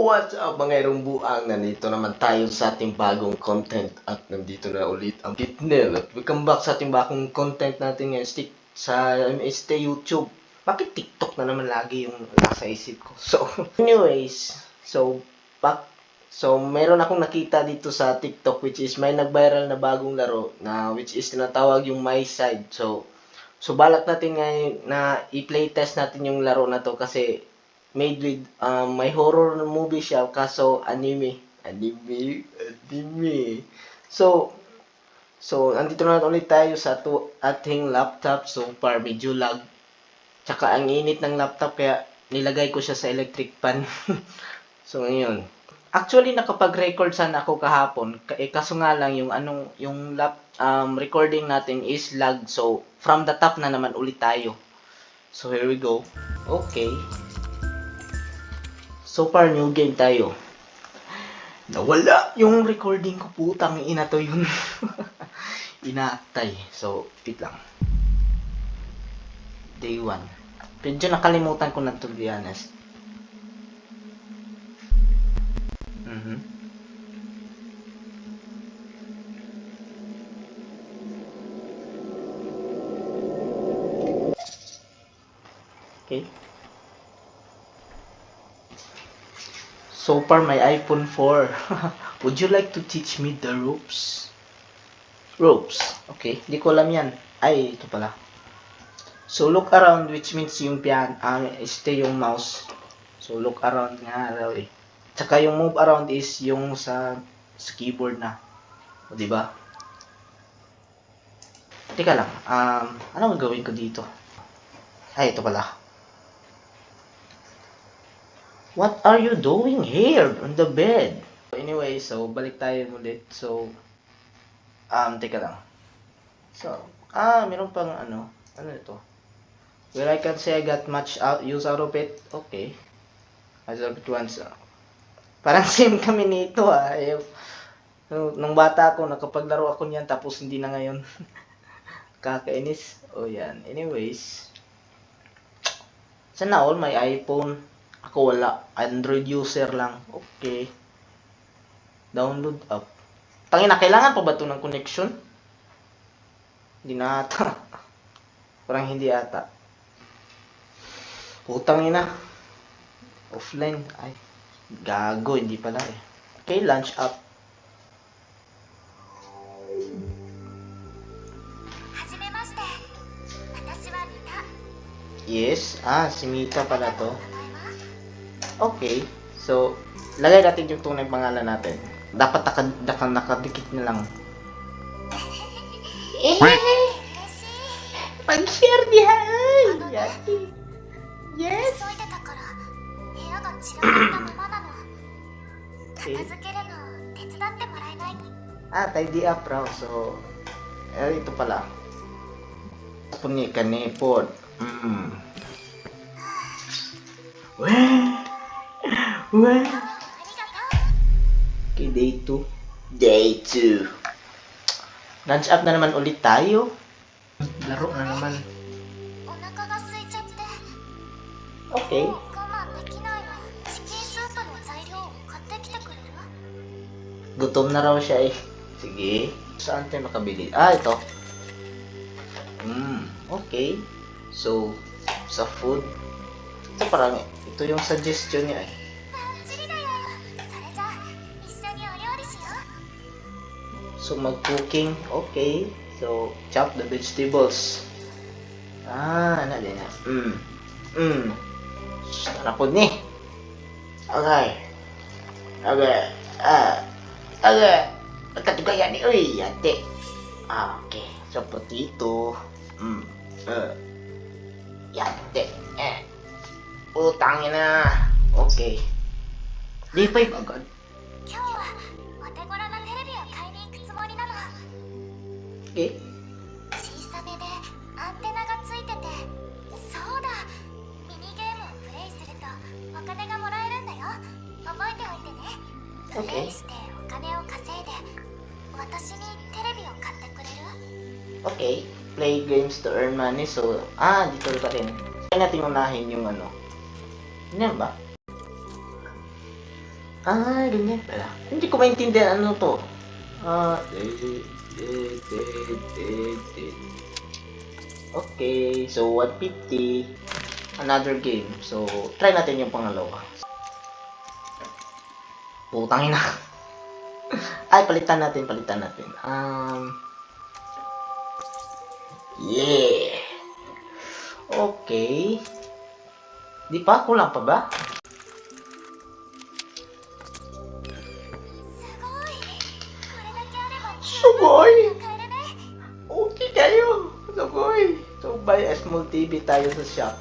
What's up mga irong-buang? Nandito naman tayo sa ating bagong content at nandito na ulit ang Kitnel. At welcome back sa ating bagong content natin ngayon sa MST YouTube. Bakit TikTok na naman lagi yung nasa isip ko? So, anyways, meron akong nakita dito sa TikTok which is may nag-viral na bagong laro na which is tinatawag yung My Side. So balak natin ngayon na i-play test natin yung laro na to kasi made with may horror movie siya kaso anime. So andito na ulit tayo sa ating laptop. So far medyo lag. Tsaka ang init ng laptop kaya nilagay ko siya sa electric fan. So ngayon, actually nakapag-record sana ako kahapon. Kaso nga lang yung recording natin is lag. So from the top na naman ulit tayo. So here we go. Okay. So far, new game tayo. Nawala yung recording ko. Putang ina to yun. Inaatay. So, wait lang. Day 1. Medyo nakalimutan ko na to, to be honest. Okay. So far, my iPhone 4. Would you like to teach me the ropes? Ropes. Okay. Di ko alam yan. Ay, ito pala. So, look around, which means yung stay yung mouse. So, look around nga raw eh. Tsaka yung move around is yung sa keyboard na. O, diba? Teka lang. Ano gagawin ko dito? Ay, ito pala. What are you doing here on the bed? Anyway, so balik tayo ulit. So, teka lang. So, meron pang ano ito? Well, I can say I got much use out of it. Okay. I love it once. Parang same kami nito nung bata ako, nakapaglaro ako niyan tapos hindi na ngayon. Kakainis. Oh, yan. Anyways. Sana all my iPhone. Ako wala. Android user lang. Okay. Download app. Tangina, kailangan pa ba ito ng connection? Hindi na ata. Parang hindi ata. Putang ina. Offline. Ay. Gago. Hindi pala eh. Okay, launch app. Yes. Si Mita pala to. Okay. So, lagay natin yung tunay pangalan natin. Dapat nakadikit na lang. Pag-share niya! Yes! Okay. Tidy up raw. So, ito pala. Pungi ka ni pod. Well. Okay, day 2. Day 2. Lunch up na naman ulit tayo. Laro na naman. Okay. Gutom na raw siya eh. Sige. Saan tayo makabili? Ito. Okay. So, sa food. Ito parang, ito yung suggestion niya eh. So, mag-cooking. Okay. So, chop the vegetables. Ano din yan? Sarapod ni. Okay. Magkatugaya ni. Uy, yate. Okay. So, potato. Yate. Utangin na. Okay. Di pa agad. Okay. Okay. Okay. Play games to earn money. So, dito pa rin. Kaya natin unahin yung ano. Yan ba? Ah, ganyan pala. Hindi ko maintindihan ano to. Ah, okay, so 150. Another game. So, try natin yung pangalawa. Putang ina. Ay, palitan natin, palitan natin. Yeah. Okay. Di pa? Kulang pa ba? Sugoy! Okay kayo! Sugoy! So, buy a small TV tayo sa shop.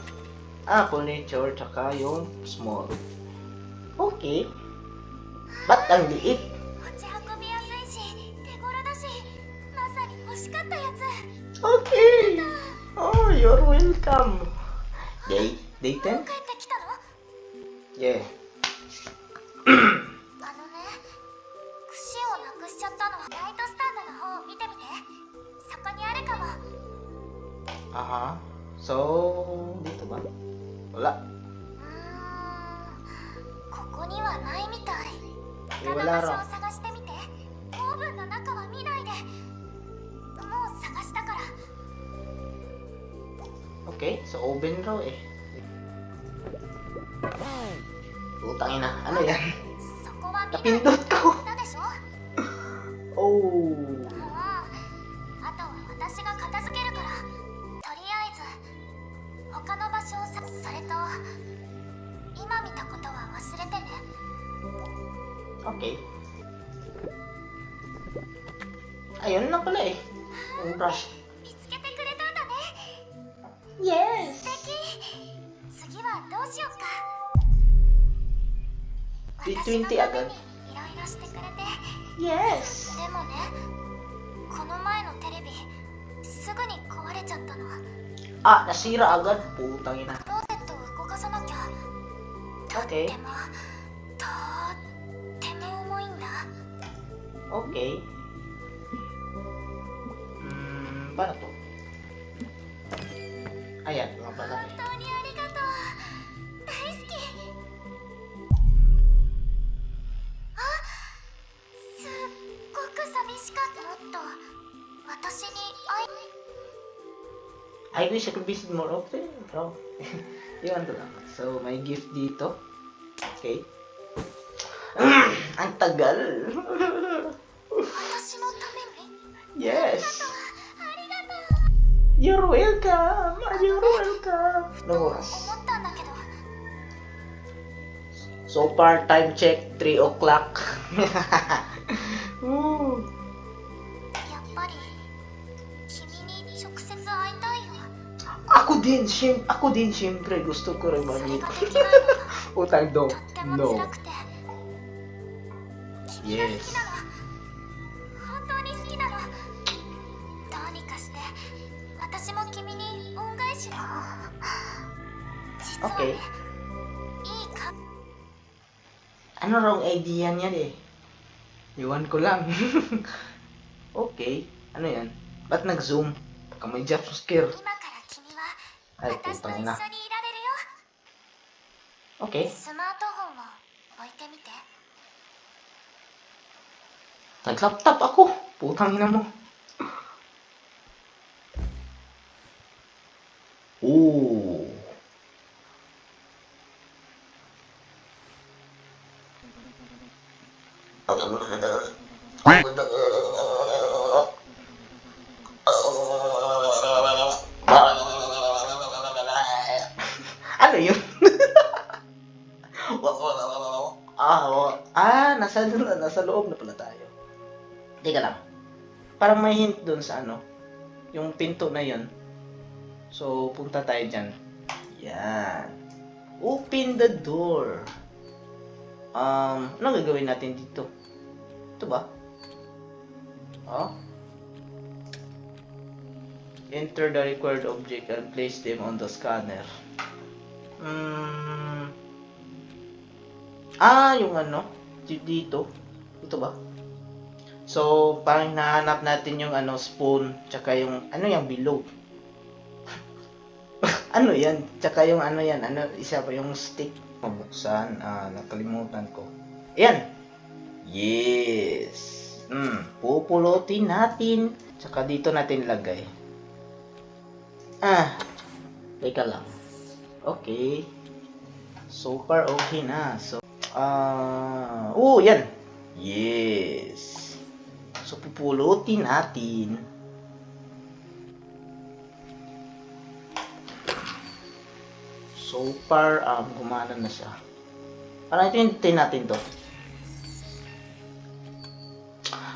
Ah, furniture, tsaka yung small. Okay. Ba't ang liit? Okay! Oh, you're welcome. Day 10? Yeah. あは。そう、dito ba? Wala. ここにはないみたい。 Eh, 他の wala 場所 raw. を探してみて。オーブンの中は見ないで。もう探したから。 Okay, so oven raw eh. Putang ina, ano yan? そこは見ない。 Napindot ko. だでしょ。 Oh. もうあとは私が片付けるから。とりあえず他の場所をさ。それと今見たことは忘れてね。 Okay. Ayun na pala eh. Yung brush. 見つけてくれたんだね。 Yes! 素敵。次はどうしようか。 320私のため agad. にいろいろしてくれて。 Yes! でもね、この前のテレビすぐに壊れちゃったの。 Ah, nasira agad. Putang ina. クローゼットを動かさなきゃ。 Okay. でもとっても重いんだ。 Okay. Paano to? Ayan, mga 本 pala. 当にありがとう。大好き。あ、すっごく寂しかった。もっと私にI wish I could visit more often, bro. Iwan to lang. So, may gift dito. Okay. Ang tagal. 私のために。 Yes. ありがとう。 You're welcome. You're welcome. ふ No と worries. 思ったんだけど。 So far, time check, 3 o'clock. Woo. やっぱり君に直接会いたいよ。 Ako din, syempre. Gusto ko rin それ mag-meet. ができないのが Utang do. とっても No. 辛くて。君が好きなの。本当に好きなの。どうにかして私も君に恩返しを。実は Okay. ね、いいか。 Ano wrong idea niyan eh? Iwan ko lang. Okay. Ano yan? Ba't nag-zoom? Baka may jump scare. 今から君は Ay, 私と putang 一緒にいら ina. れるよ。 Okay. スマートフォンを置いてみて。 Nag-laptop ako. Putang ina mo. Oh. Ano yun? nasa loob na pala tayo. Teka lang. Parang may hint dun sa ano, yung pinto na yun. So, punta tayo dyan. Yan. Open the door. Ano gagawin natin dito? Ito ba? Oh. Enter the required object and place them on the scanner. Yung ano, dito. Ito ba? So, parang nahanap natin yung ano, spoon, tsaka yung, ano yung below. Ano yan? Tsaka yung ano yan, ano, isa pa yung stick. Mabuksan. Nakalimutan ko. Ayan! Yes! Pupulutin natin. Tsaka dito natin lagay. Teka lang. Okay. So far, okay na. So, yan! Yes! So, pupulutin natin. So far, gumana na siya. Parang ito hintayin natin to.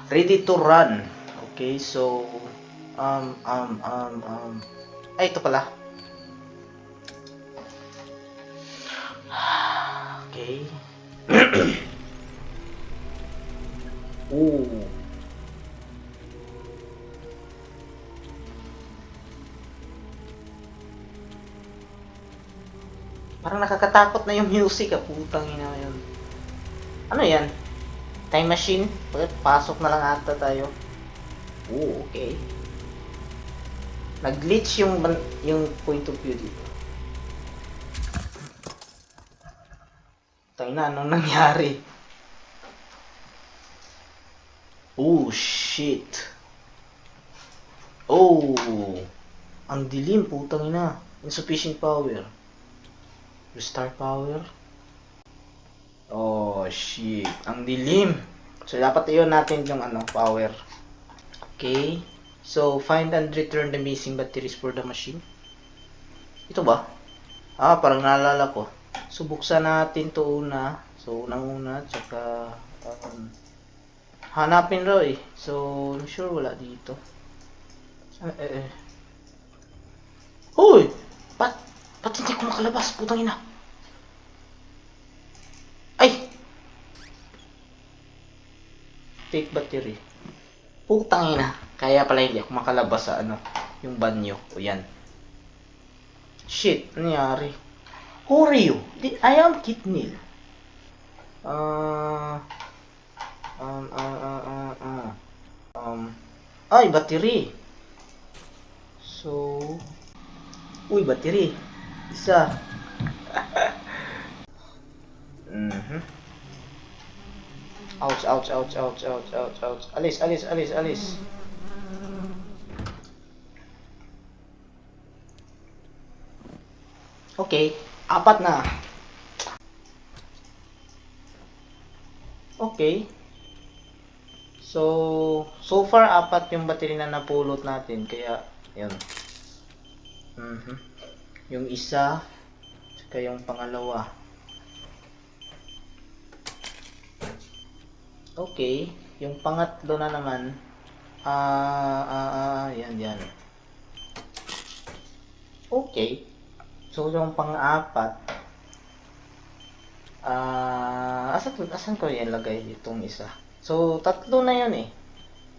Ready to run. Okay, so ay, ito pala. Okay. Parang nakakatakot na yung music, putang ina yun. Ano yan? Time machine? Pasok na lang ata tayo. Okay. Nag-glitch yung point of view dito. Tayo na, anong nangyari? Shit. Ang dilim, putang ina. Insufficient power. Restart power. Shit. Ang dilim. So, dapat iyon natin yung power. Okay. So, find and return the missing batteries for the machine. Ito ba? Parang naalala ko. So, buksan natin to una. So, unang-una. Tsaka, hanapin raw eh. So, I'm sure wala dito. Hoy! Ba't hindi ko makalabas? Putang ina. Ay! Take battery. Putang ina. Kaya pala hindi ako makalabas sa yung banyo. Yan. Shit. Ano nangyari? Oreo. I am Kitnil. Ay, battery. So, battery. Isa. Ouch. Alis. Okay, 4 na. Okay. So far 4 yung battery na napulot natin, kaya yun. Yung isa, saka yung pangalawa. Okay, yung pangatlo na naman, yan. Okay. So, yung pang-apat, asan ko yan ilagay itong isa? So, 3 na yun eh.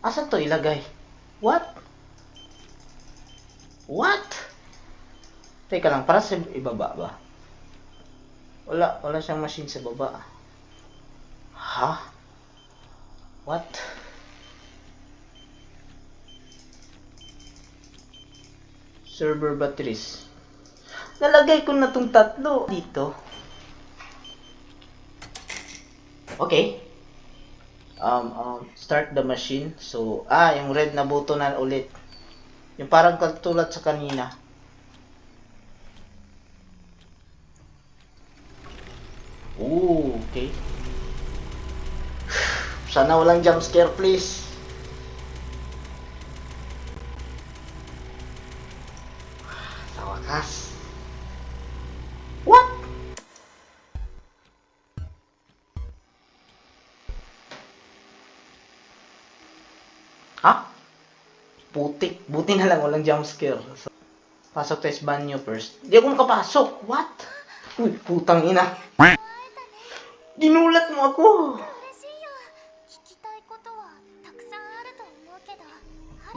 Asan to ilagay? What? Teka lang, para sa ibaba ba? Wala siyang machine sa baba. Ha? What? Server batteries. Nalagay ko na tong 3 dito. Okay. Start the machine. So, yung red na button na ulit. Yung parang katulad sa kanina. Okay. Sana walang jump scare, please. Sa wakas. What? Putik. Buti na lang walang jump scare. So, pasok tayo sa banyo first. Di ako makapasok. What? Uy, putang ina. Ginulat mo ako.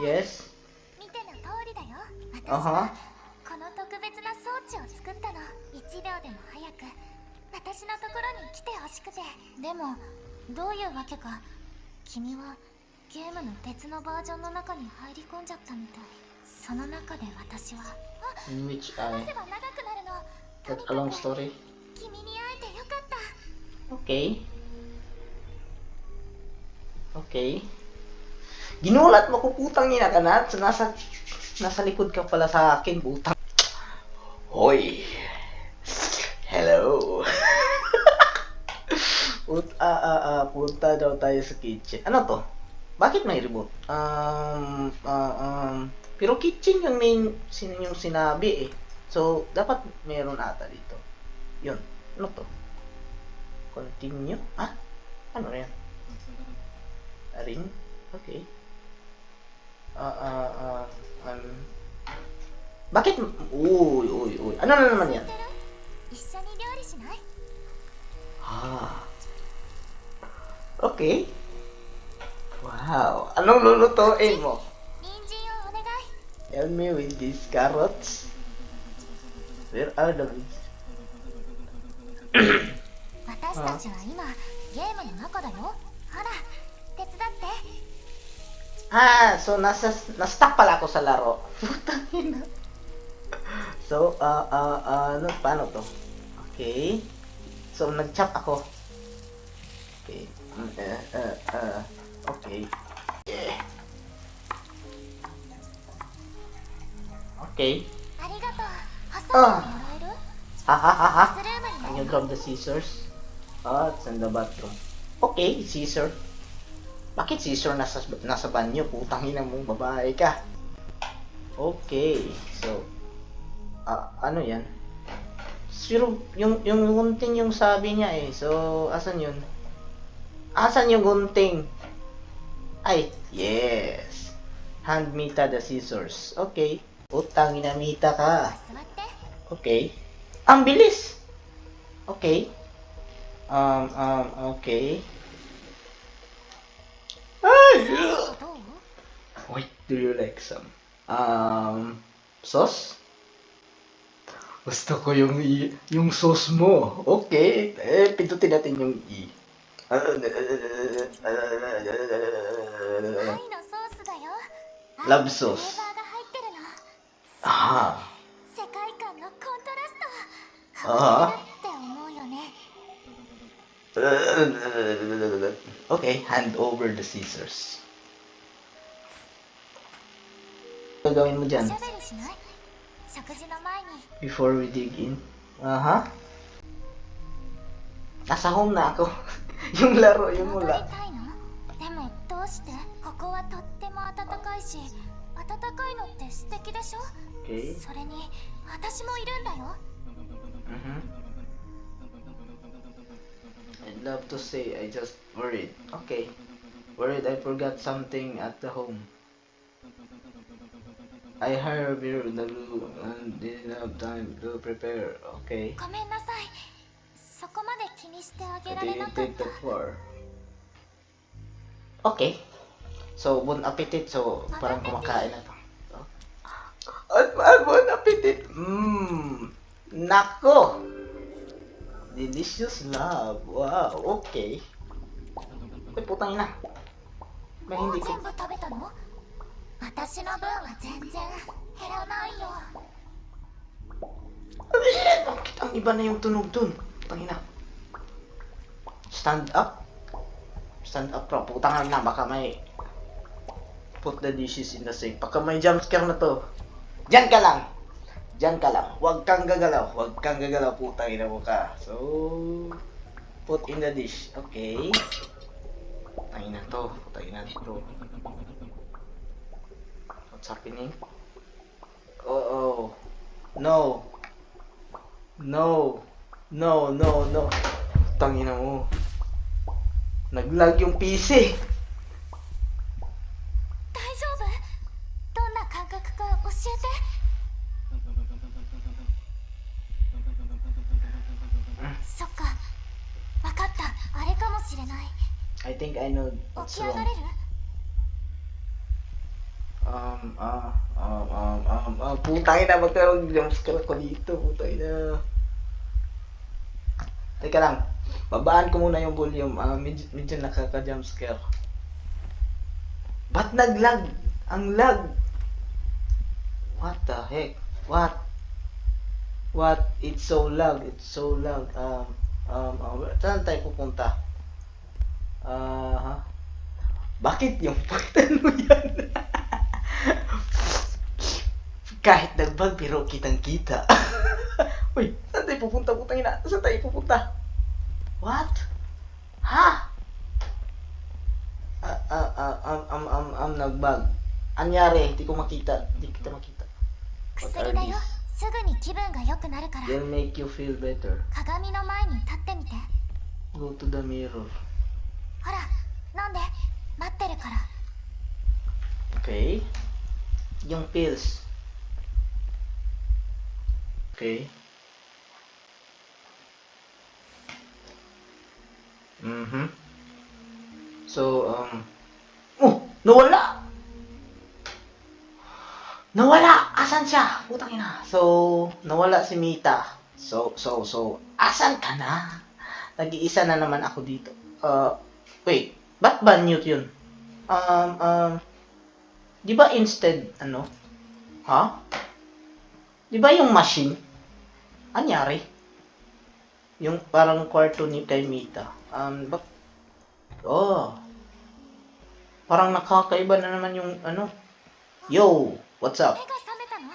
Yes. 見ての通りだよ。Uh-huh. この特別な装置を作ったの。1秒でも早く私のところに来てほしくて。でもどういうわけか君はゲームの別のバージョンの中に入り込んじゃったみたい。その中で私は In which 話せば長くなるの。 That's a long story. 君君に会えてよかった。 Okay. Okay. Ginulat mo ko, putang ina ka na. So, nasa likod ka pala sa akin, putang. Hoy. Hello. Punta daw tayo sa kitchen. Ano to? Bakit may remote? Pero kitchen yung main yung sinabi eh. So, dapat meron ata dito. Yun. Ano to? Continue? Ah? Ano yan? Ring? Okay. Bakit? Uy. Ano na naman yan? 一緒に料理しない？ Ah. Okay. Wow. Anong lulutuin mo? 人参をお願い。 Help me with these carrots. Where are the ones? 私たちは今ゲームの中だよ。ほら、手伝って。 So na-stuck pala ako sa laro. Putang ina. So, paano to? Okay. So, nag-chop ako. Okay. Okay. Yeah. Okay. ありがとう。ハサミもらえる？ Ha. バスルーム Can に you grab the scissors? It's in the bathroom. Okay, scissor. Bakit scissor nasa banyo? Putang ina mo, babae ka. Okay. So, ano yan? Pero, yung gunting yung sabi niya eh. So, asan yun? Asan yung gunting? Ay, yes. Hand Mita the scissors. Okay. Putang ina Mita ka. 座って。 Okay. Ang bilis. Okay. Okay. Ay! どう？ Wait, do you like some? Sauce? Gusto ko yung sauce mo. Okay. Pindutin natin yung E. タイのソースだよ。 Love フレ sauce. ーバーが入ってるの。 Ah. 世界観のコントラスト。変わってるって思うよね。 Okay, hand over the scissors. Ano gagawin mo お dyan? しゃべりしない？食事の前に。 Before we dig in. Nasa home na ako. Yung laro, yung 戻り mula. たいの？でもどうして？ここはとっても暖かいし、暖かいのって素敵でしょ？ Okay. それに私もいるんだよ。 I'd love to say I just worried. Okay. Worried I forgot something at the home. I hired beer the glue and didn't have time to prepare. Okay. ごめんなさい。そこまで気にしてあげ I られな didn't かっ take た the。floor. Okay. So, bon appetit. So, parang kumakain na to. Bon appetit. Nako. Delicious love. Wow. Okay. Ay, putang ina. May もう hindi ko. 全部食べたの？私の分は全然減らないよ。 Bakit ang iba na yung tunog dun? Putang ina. Stand up? Stand up, bro. Putang ina. Baka may put the dishes in the sink. Baka may jumpscare na to. Diyan ka lang. Diyan ka lang. Huwag kang gagalaw. Huwag kang gagalaw. Putang ina mo ka. So, put in the dish. Okay. Putang ina to. Putang ina to. What's happening? Oh. No. No. Tangina mo. Naglag yung PC. 大丈夫？どんな感覚か教えて。そっか。わかった。あれかもしれない。 I think I know 起 what's き上が wrong. れる？ Putang ina, magkaroon ng jumpscare ako dito. Putang ina. Teka lang. Babaan ko muna yung volume. Medyo nakaka-jumpscare. Ba't nag-lag? Ang lag. What the heck? What? What? It's so loud. It's so loud. Saan tayo pupunta? Bakit yung pagtan mo yan? Kahit nagbag, pero kitang-kita. Uy, saan tayo pupunta? Putang ina. Saan tayo pupunta? What? Ha? Nagbag. Anyari? Di ko makita. Di kita makita. What 薬 are だよ these? すぐに気分が良くなるから They'll make you feel better. 鏡の前に立ってみて Go to the mirror. ほら飲んで待ってるから Okay. Yung pills. Okay. So, oh! Nawala! Nawala! Asan siya? Putang ina. So, nawala si Mita. So, asan ka na? Nag-iisa na naman ako dito. Wait. Ba't ba mute yun? Di ba instead, ano? Ha? Di ba yung machine? Anyari? Yung parang kwarto ni kay Mita. Oh. Parang nakakaiba na naman yung, ano? Yo! What's up? 目が覚めたの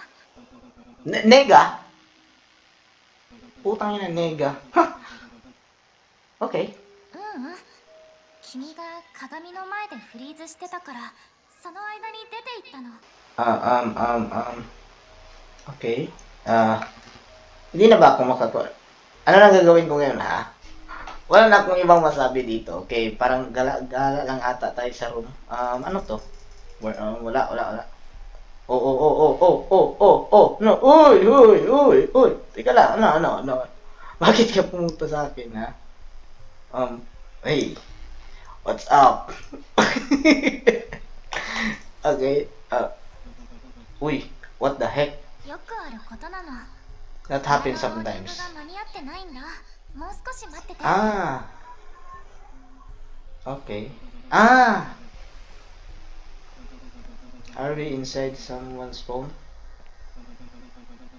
Nega? Putang ina, Nega. Okay. ううん君が鏡の前でフリーズしてたからその間に出て行ったの Okay. Hindi na ba ako makagawa? Ano na gagawin ko ngayon, ha? Wala na akong ibang masabi dito. Okay, parang gala lang ata tayo sa room. Ano to? Wala. No. Uy. Teka lang, ano. Bakit ka pumunta sa akin, ha? Hey. What's up? Okay. Uy, what the heck? よくあることなの That happens 体のリン sometimes. グが間に合ってないんだもう少し待ってて Okay. Are we inside someone's phone?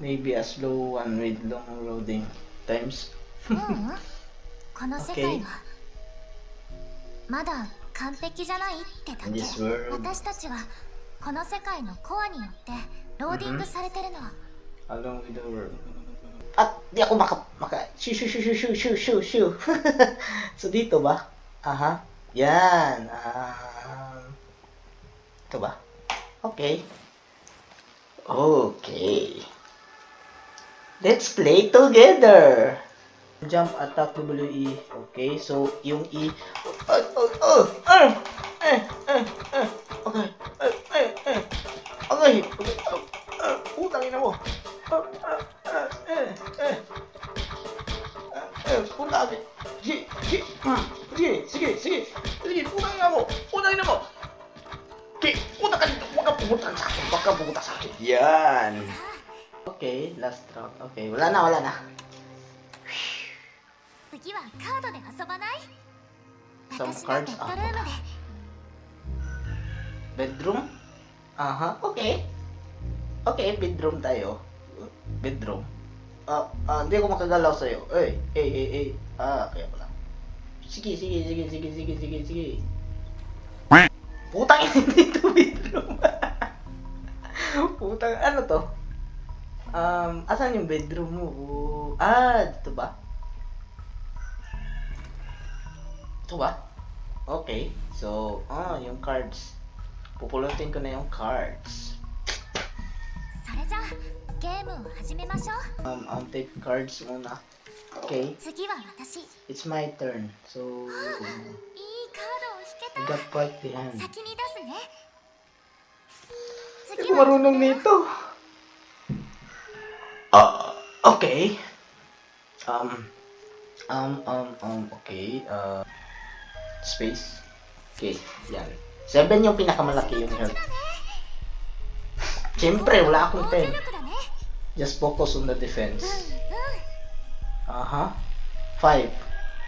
Maybe a slow one with long loading times. この世界はまだ完璧じゃないってだ In け this world. 私たちはこの世界のコアによってローディングされてるの Along with the world. At di ako shoo. So dito ba? Aha. Yan. Ito ba? Okay. Let's play together. Jump, attack, WE. Okay, so yung E. Okay. Putang ina mo. Punta agad. Sige. Putang ina mo. Okay, punta ka dito. Huwag ka pumunta sa akin. Yan. Okay, last round. Okay, wala na. 次はカードで遊ばない Some 私のベ cards. ッドルームで Bedroom? Okay. Okay, bedroom tayo. Bedroom. Hindi ako makagalaw sa'yo. Hey. Kaya pala. Sige. Putang ina dito bedroom. Putang, ano to? Asan yung bedroom mo? Dito ba? Ito ba? Okay. So, yung cards. Pupulutin ko na yung cards. それじゃあゲームを始めましょう I'll take cards muna. Okay. 次は私いい It's my turn. So, カー I ドを引け got quite the た hand. 先に出すね Hindi ko marunong nito. Okay. Okay. Space. Okay, yan. 7 yung pinakamalaki yung health. Siyempre, wala akong 10. 力だね Just focus on the defense. うん 5.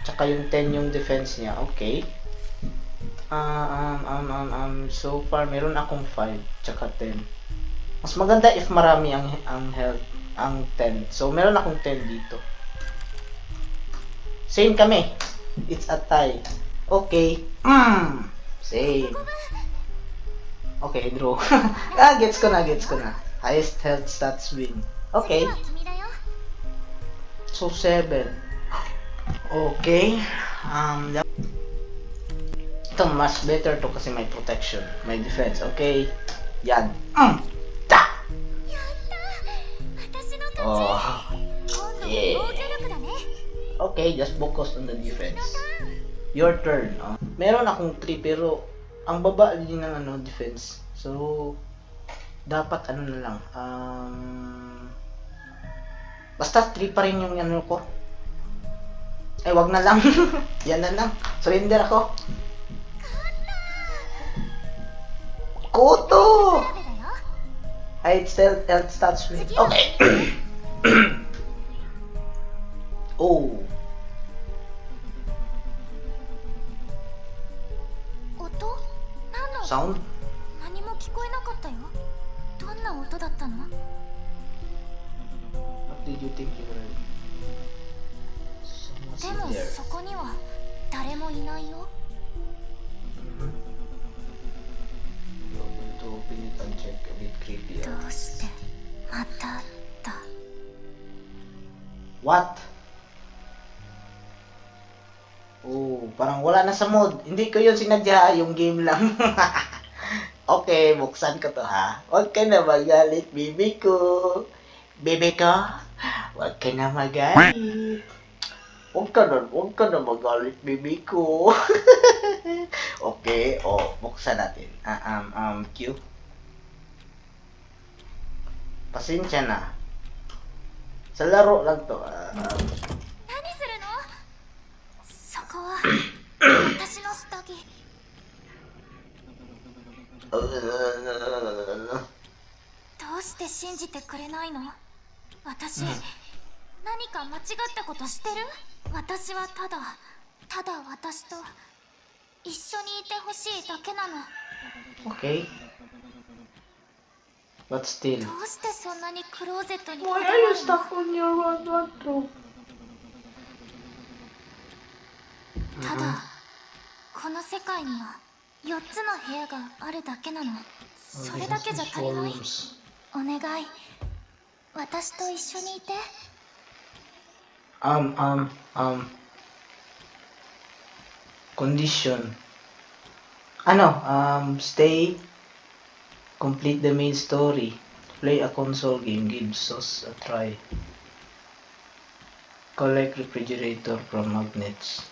Tsaka yung 10 yung defense niya. Okay. So far, meron akong 5. Tsaka 10. Mas maganda if marami ang health. ang 10. So, meron akong 10 dito. Same kami. It's a tie. Okay. Same. Okay, draw. Gets ko na. Highest health stats win. Okay. 次は君だよ So, 7. Okay. Ito, mas better to kasi may protection. May defense. Okay. Yan. Ta! やった私の勝ち Oh. 今度は Yeah. 防御力だね Okay, just focus on the defense. Your turn. Meron akong 3 pero ang baba din ng defense. So, dapat ano na lang. Basta 3 pa rin yung ko. Ay, wag na lang. Yan na lang. Surrender ako. Koto! 比べだよ I still health stats with. Okay. Oh. 音何の音 Sound? 何も聞こえなかったよどんな音だったの What did you think you were? で Someone's も in there. そこには誰もいないよ You're going to open it and check a bit creepy. どうしてまただ What? Oh, parang wala na sa mood. Hindi ko yun sinadya, yung game lang. Okay, buksan ko to ha. Huwag ka na magalit, bibi ko. Bibi ko, huwag ka na magalit. Huwag ka na magalit, bibi ko. Okay, buksan natin. Q. Pasensya na. Sa laro lang to. 何するのそこは私の下着どうして信じてくれないの私、何か間違ったことしてる私はただ私と一緒にいてほしいだけなの Okay. But still. どうしてそんなにクローゼットにこ Why だわ are you るの stuck on your wardrobe? ただこの世界には4つの部屋があるだけなのそれだけじゃ足りないお願い私と一緒にいて Condition. Stay, complete the main story, play a console game, gives us a try. Collect refrigerator from magnets.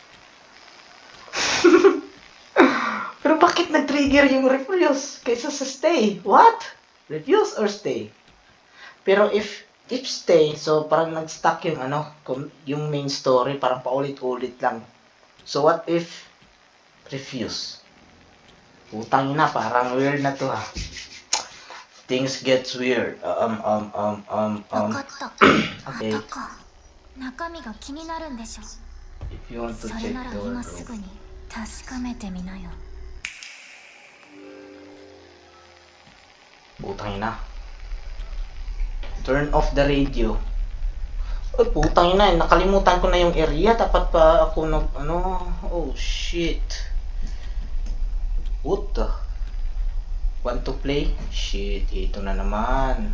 Pero bakit nag-trigger yung refuse kaysa sa stay? What? Refuse or stay? Pero if stay, so parang nag-stuck yung yung main story, parang paulit-ulit lang. So what if refuse? Putang ina, parang weird na to ha. Things gets weird. 分かった Okay. またか中身が気になるんでしょ If you want to それ check なら the 今す wardrobe. ぐに確かめてみなよ Putang ina. Turn off the radio. Ay, putang ina. Nakalimutan ko na yung area. Dapat pa ako Oh, shit. What the? Want to play? Shit, ito na naman.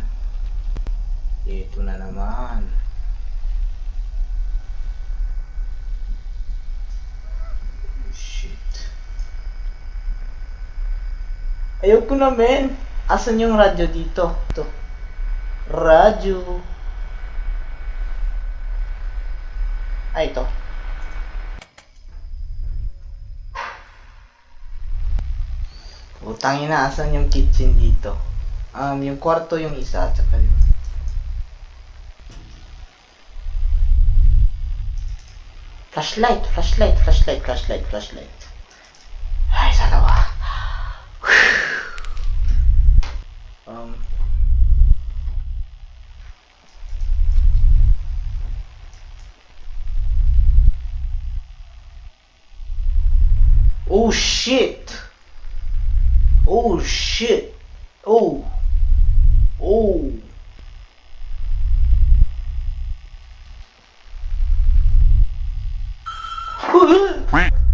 Ito na naman. Oh, shit. Ayoko na, men. Asan yung radyo dito? Ito. Radyo. Ay, ito. Utangin na, asan yung kitchen dito? Yung kwarto yung isa, at saka yung... Flashlight. Ay, sana ba? Oh shit! Oh shit! Oh!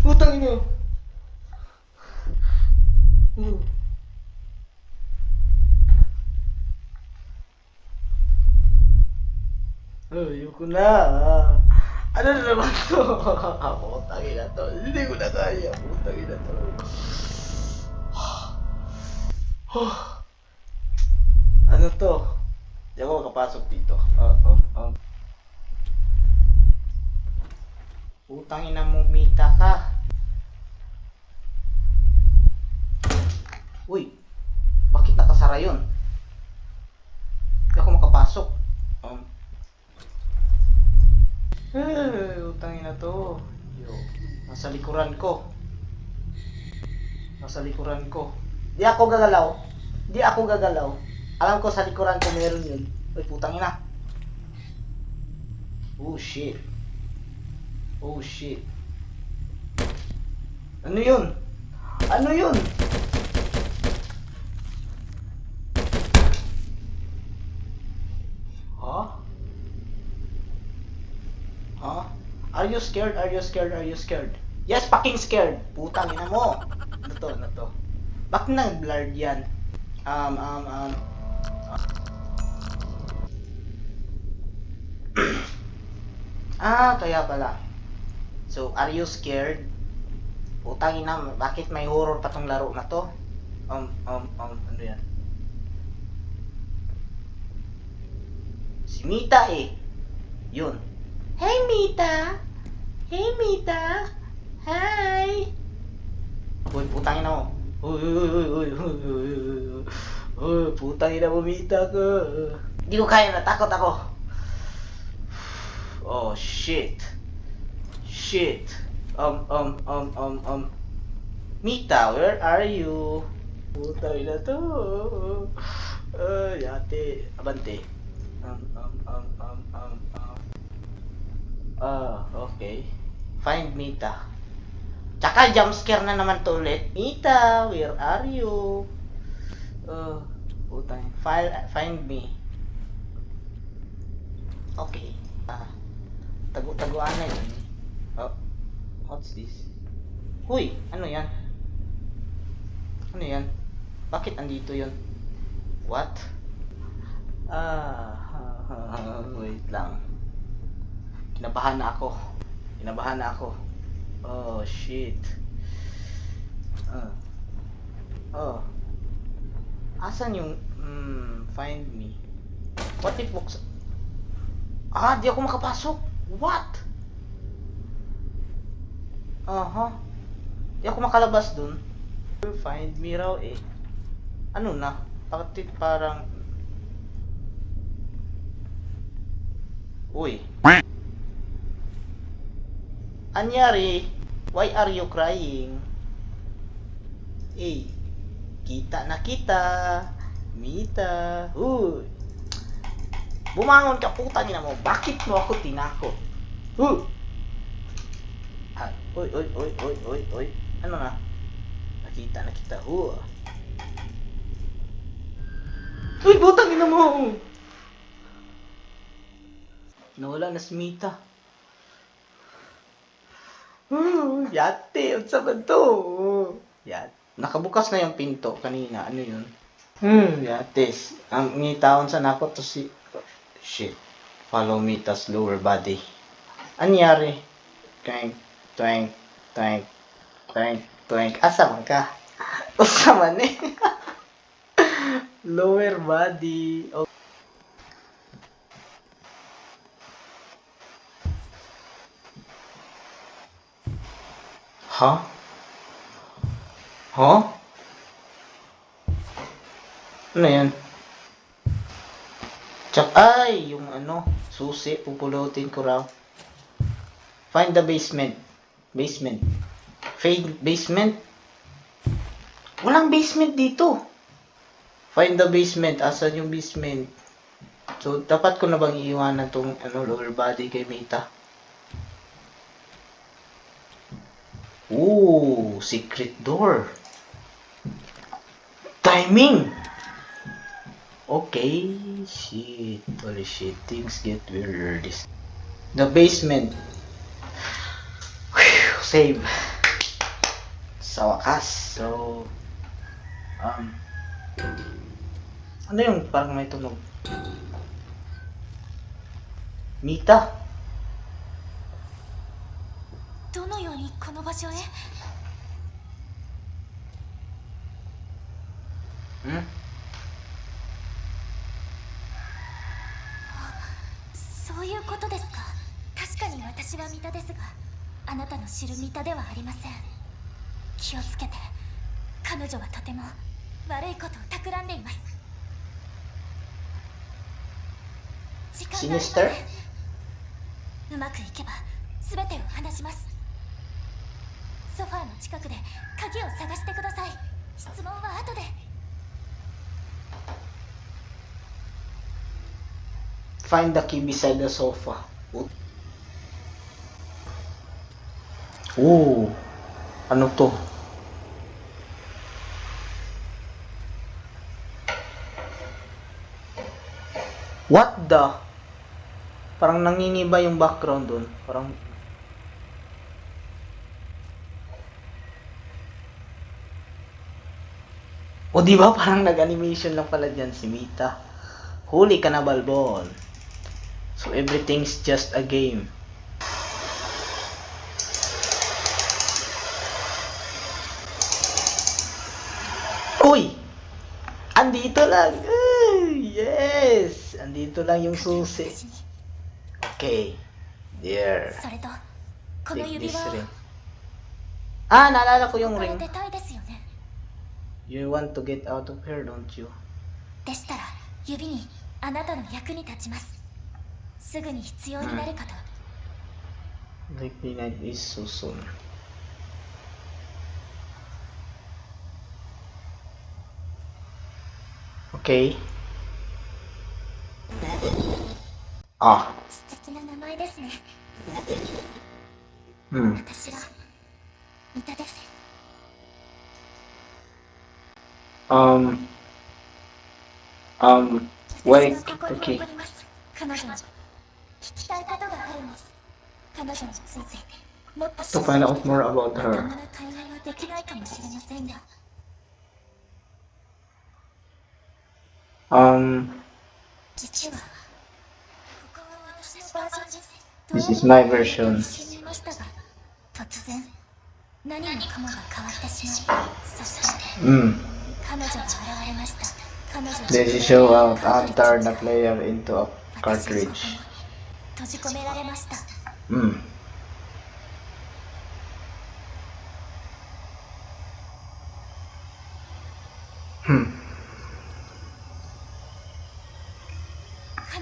Utang ina. Ayoko na. Ano na naman to? Utang ina to. Hindi ko na kaya. Utang ina to. Ano to? Hindi ako makapasok dito. Utang ina mo, Mita ka. Uy, bakit nakasara yun? Hindi ako makapasok. Utang ina to. Yo, nasa likuran ko. Nasa likuran ko. Di ako gagalaw. Di ako gagalaw. Alam ko sa likuran ko meron yun. Uy, putang ina. Oh shit. Oh shit. Ano yun? Ano yun? Huh? Huh? Are you scared? Are you scared? Are you scared? Yes, fucking scared. Putang ina mo. Ano to? Ano to? Bakit nag-blurred yan? Kaya pala. So, are you scared? Putang ina, bakit may horror pa tong laro na to? Ano yan? Si Mita eh. Yun. Hey Mita! Hey Mita! Hi! Uy, putang ina mo. Uy, putang ina mo, Mita ka. Hindi ko kaya, natakot ako. Oh, shit. Shit. Mita, where are you? Putang ina to. Yate. Abante. Okay. Find Mita. Tsaka jumpscare na naman to ulit. Mita, where are you? Putang. Find me. Okay. Tago-taguan na yun. What's this? Huy! Ano yan? Ano yan? Bakit andito yun? What? Wait lang. Kinabahan na ako. Kinabahan na ako. Oh, shit. Asan yung... find me. What if books... di ako makapasok. What? Di ako makalabas dun. Find me raw eh. Ano na? Bakit parang... Uy. Anyari? Why are you crying? Kita na kita. Mita. Uy. Bumangon ka, putang ina mo. Bakit mo ako tinakot? Uy, oy. Ano na? Nakita na kita. Uy, putang ina mo. Nawala na si Mita. Yate, unsa ba to? Nakabukas na yung pinto kanina. Ano yun? Yate. Ang ngitaon sa nako to si... Shit. Follow Mita's lower body. Anyari? Twank. Asa man ka? Asa man eh? Lower body. Okay. Huh? Ano yan? Yung susi, pupulutin ko raw. Find the basement. Basement? Walang basement dito. Find the basement. Asan yung basement? So, dapat ko na bang iiwanan tong lower body kay Mita? Ooh, secret door. Timing! Okay, shit. Holy shit, things get weirder. The basement. Whew. Save. Sa wakas. So, ano yung parang may tunog? Mita? どのようにこの場所へ？ Hmm? そういうことですか。確かに私はミタですが、あなたの知るミタではありません。気をつけて。彼女はとても悪いことを企んでいます。時間がありません。 Sinister? うまくいけば全てを話します。ソファーの近くで鍵を探してください。質問は後で。 Find the key beside the sofa. Oh, ano to? What the? Parang nangingiba yung background dun. Parang... O di ba parang nag-animation lang pala dyan si Mita. Huli ka na, Balbon. So everything's just a game. Uy! Andito lang! Yes! Andito lang yung susi. Okay. There. それとこの Take 指 this 輪を ring. Ah, naalala ko こ yung こから ring. 出たいですよね。 You want to get out of here, don't you? でしたら指にあなたの役に立ちます。すぐに必要になるかと。 Likely night is so soon. Okay. Ah. 素敵な名前ですね。 Hmm. 私はミタです。 Wait. 私はここに Okay. 残ります。彼女に聞きたいことがあるんです。彼女についてもっと To find out more about まとも her. な会話はできないかもしれませんが、 実はここは私のバージョンです。 This is my version. 一緒にいましたが、突然何もかもが変わってしまい、そして 彼女が現れました。彼女は Then she show out enter the player into a 私はここに cartridge. 閉じ込められました。 彼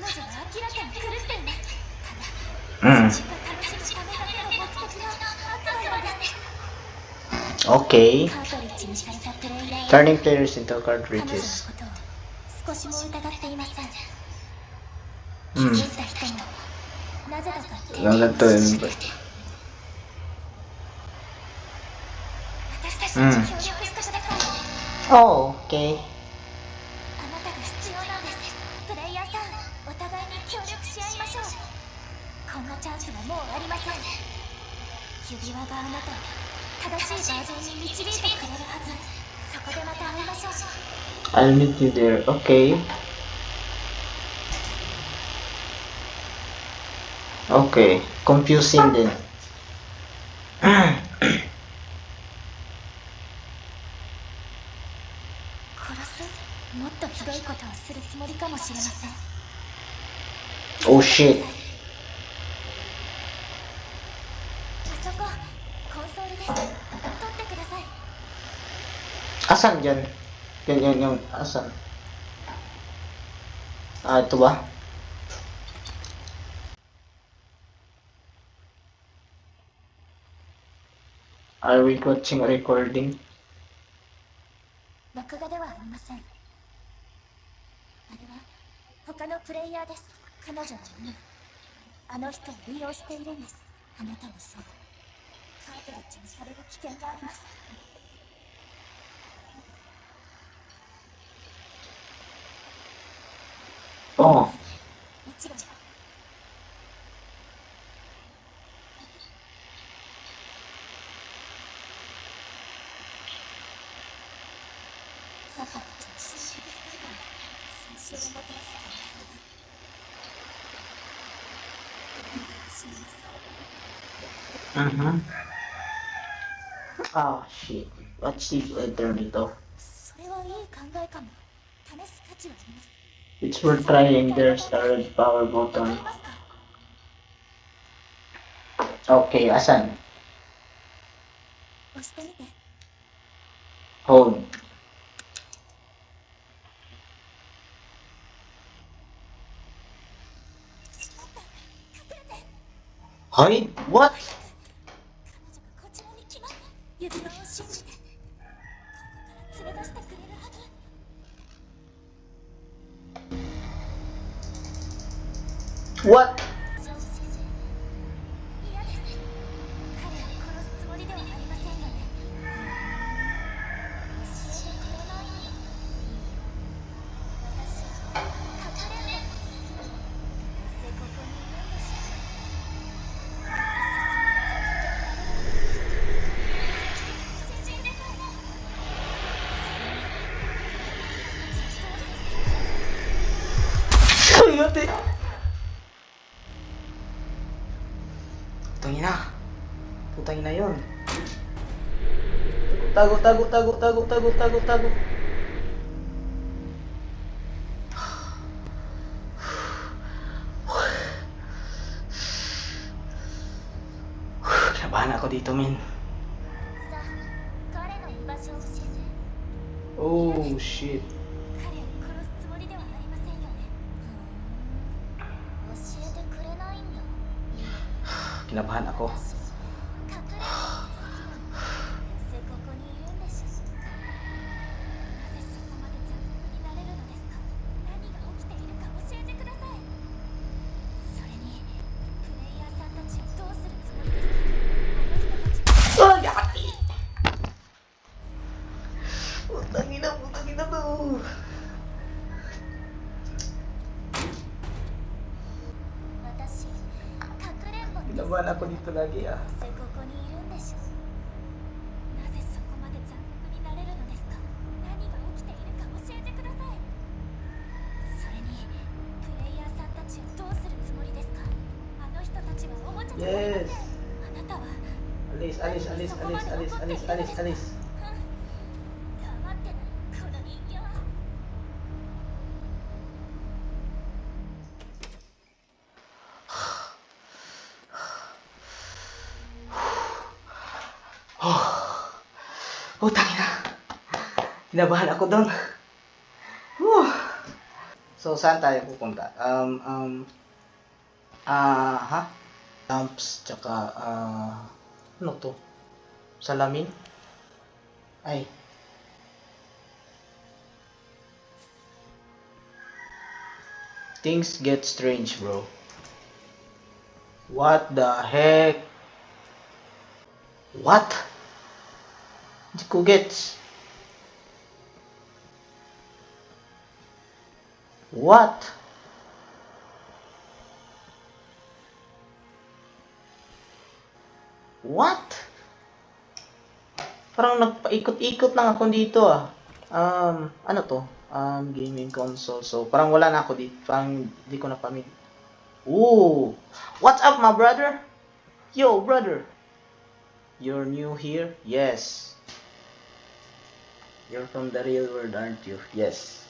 女は明らかに狂っています。ただ、自分が楽しむためだけの目的の悪魔なんです。 Okay. カートリッジにされたプレイヤーは Turning players into 彼女の cartridges. ことを少しも疑っていません。気 Hmm. づいた人もなぜだか手 Now を that to 貸して invite. 私たちに協力してください。 Oh, okay. あなたが必要なんです。プレイヤーさん、お互いに協力し合いましょう。こんなチャンスはもうありません。指輪があなたを正しいバージョンに導いてくれるはず。そこでまた会いましょう。 I'll meet you there. Okay. Okay. Confusing din. 殺す？もっとひどいことをするつもりかもしれません。 Oh shit. あそこ、コンソールです。取ってください。 Asan dyan? Yan. Asan? Ah, ito ba? Are we watching a recording? 録画ではありません。あれは他のプレイヤーです。彼女は今あの人を利用しているんです。あなたもそう。カートリッジにされる危険があります。 Oh. もちろん。から直進的不可能に損傷をもたらす可能性が死にます。Mhm. Ah, shit. What's if I turn it off? それはいい考えかも。試す価値はあります。 It's worth trying. There's a red power わか button. りますか？ Okay, asan? 押してみて。 Hold. しまった。隠れて。 Hide? What? 彼女がこちらに来ます。指輪を信じて。ここから連れ出してくれるはず。 What? じゃあ教えて。嫌です。彼を殺すつもりではありませんよね。教えてくれないんだ。いいよ。私かくれんぼって好きなの。どうせここにいるんでしょ。なぜそこまで残酷になれるのですか。何が起きているか教えてください。それにプレイヤーさんたちをどうするつもりですか。 Coyote! Putang ina. Putang ina yun. Tago, tago, tago, tago, tago, tago, tago. Kinabahan ako dito, men. さあ、彼の居場所を教えて。 Oh, shit. 彼を殺すつもりではありませんよね。教えてくれないんだ。いいよ。 Kinabahan ako. 私かくれんぼって好きなの。どうせここにいるんでしょ。なぜそこまで残酷になれるのですか。何が起きているか教えてください。それにプレイヤーさんたちをどうするつもりですか。あの人たちが Oh, yaki! Putang ina to. 私かくれんぼって好きなの。 Kinabahan ako dito lagi, ど ah. うせここにいるんでしょ。なぜそこまで残酷になれるのですか。何が起きているか教えてください。それにプレイヤーさんたちをどうするつもりですか。あの人たちはおもちゃじゃありません。 Yes. あなたは Alis, alis, alis, alis, alis, alis, alis, alis. 黙ってなこの人形。 Putang ina. Kinabahan ako doon. Whew. So, saan tayo pupunta? Ha? Lamps, tsaka, ano to? Salamin? Ay. Things get strange, bro. What the heck? What? Hindi ko gets. What? What? Parang nagpaikot-ikot lang ako dito ah. Ano to? Gaming console. So, parang wala na ako dito. Parang hindi ko na pamilya. Ooh! What's up, my brother? Yo, brother! You're new here? Yes. You're from the real world, aren't you? Yes.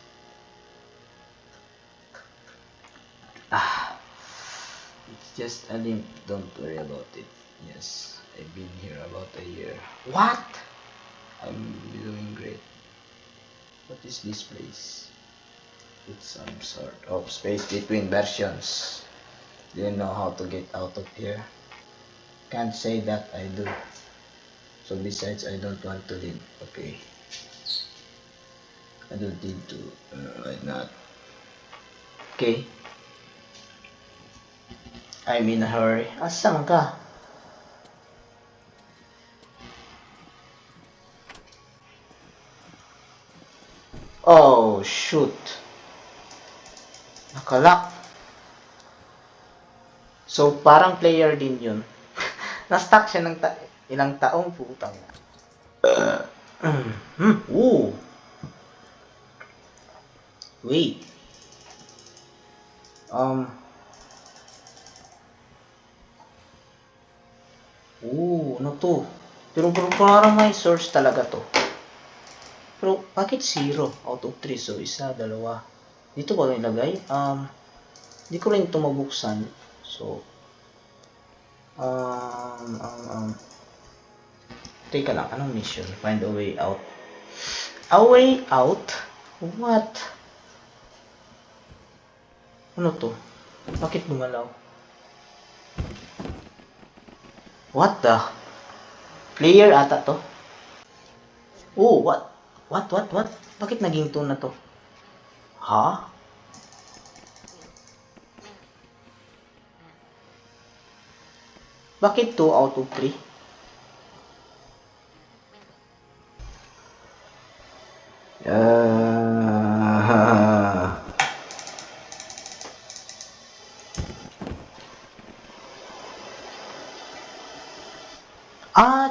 It's just a limp. Don't worry about it. Yes, I've been here about a year. What? I'm doing great. What is this place? It's some sort of space between versions. Do you know how to get out of here? Can't say that I do. So besides, I don't want to live. Okay. I don't need to. Why not? Okay. I'm in a hurry. Asan ka? Oh, shoot. Nakalock. So, parang player din yun. Na-stuck siya ng ilang taong putang. Ooh. parang may source talaga to. Pero, bakit 0 out of 3? So, isa, dalawa. Dito ba ilagay? Hindi ko rin ito mabuksan. So, teka lang, anong mission? Find a way out. A way out? What? Ano to? Bakit gumalaw? What the? Player ata to? Oh, what? What? Bakit naging 2 na to? Ha? Bakit 2 out of 3?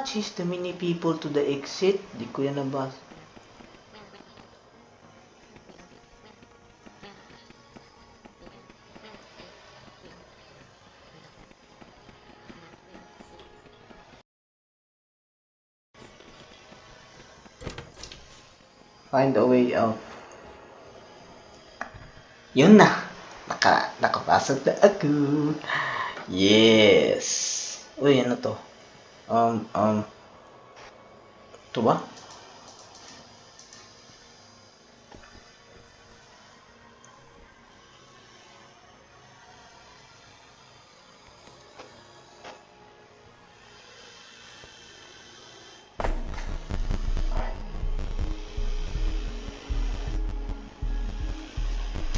Chase the many people to the exit. Di ko yan nabasa. Find a way out. Yun na. Nakapasok na ako. Yes. Uy, ano to? Ito ba?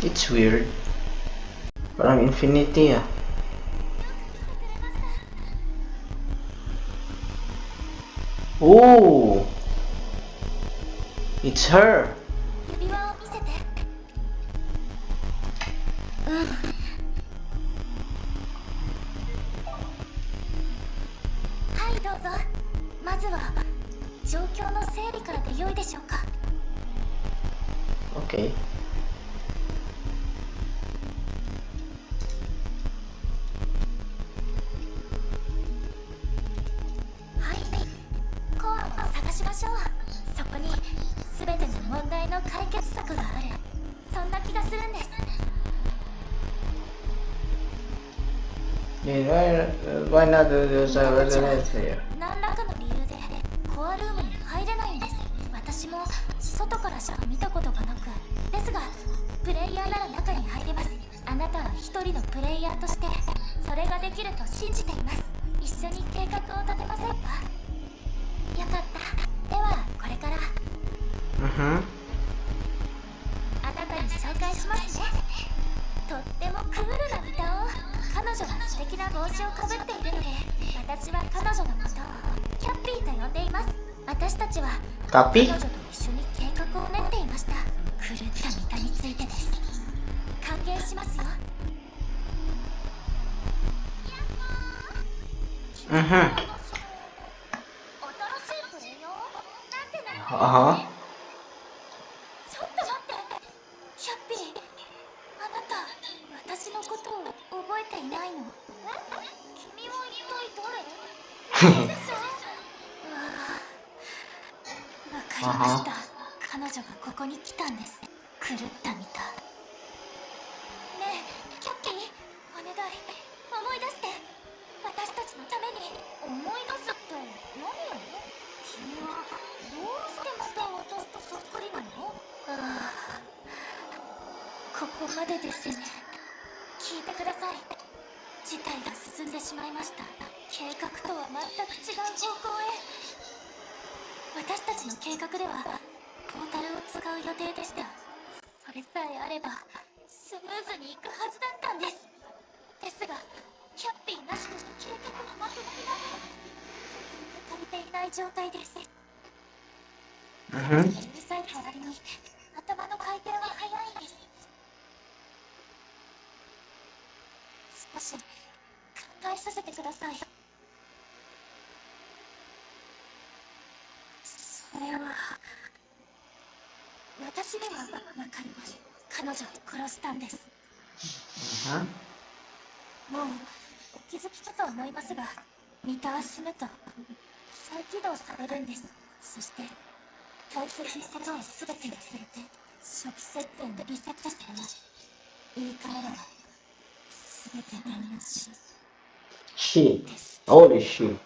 It's weird. Parang infinity ah. Oh! It's her! 指輪を見せて。はい、どうぞ。まずは状況の整理からで良いでしょうか。 Okay. はい、コアを探しましょう。そこに全ての問題の解決策がある。そんな気がするんです。 Why not do this? 何らかの理由でコアルームに入れないんです。私も外からしか見たことがなく、ですがプレイヤーなら中に入れます。あなたは一人のプレイヤーとしてそれができると信じています。一緒に計画を立てませんか？よかった。ではこれからあなたに紹介しますね。とってもクールな見たを。彼女が素敵な帽子をかぶっているので、私は彼女のことをキャッピーと呼んでいます。私たちは彼女と一緒に計画を練っていました。狂った見たについてです。歓迎しますよ。新しいプレイヤー？なんて名前？ちょっと待って、キャッピー、あなた、私のことを覚えていないの？君は一体誰？でしょ？わかりました。彼女がここに来たんです。狂ったみた。ねえ、キャッキー、お願い、思い出して。私たちのために。思い出すって何よ？君はどうしてまた私とそっくりなの？ここまでですね。聞いてください。事態が進んでしまいました。計画とは全く違う方向へ。私たちの計画ではポータルを使う予定でした。それさえあればスムーズにいくはずだったんです。ですがキャッピーなしでの計画はまとまりません。足りていない状態です。うるさい代わりに頭の回転は速いんです。少し考えさせてください。それは私にはわかります。彼女を殺したんです。もうお気づきかと思いますが、ミタは死ぬと再起動されるんです。そして大切なことを全て忘れて初期設定でリセットされます。言い換えれば全て台無し Shit. です。 Holy shit.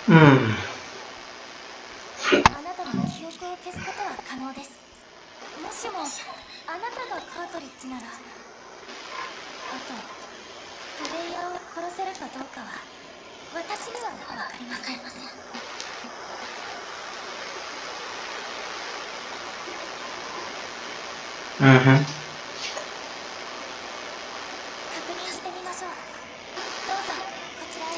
Hmm. あなたの記憶を消すことは可能です。もしもあなたがカートリッジなら、あとプレイヤーを殺せるかどうかは私には分かりません。 Mm-hmm. 確認してみましょう。どうぞこちらへ。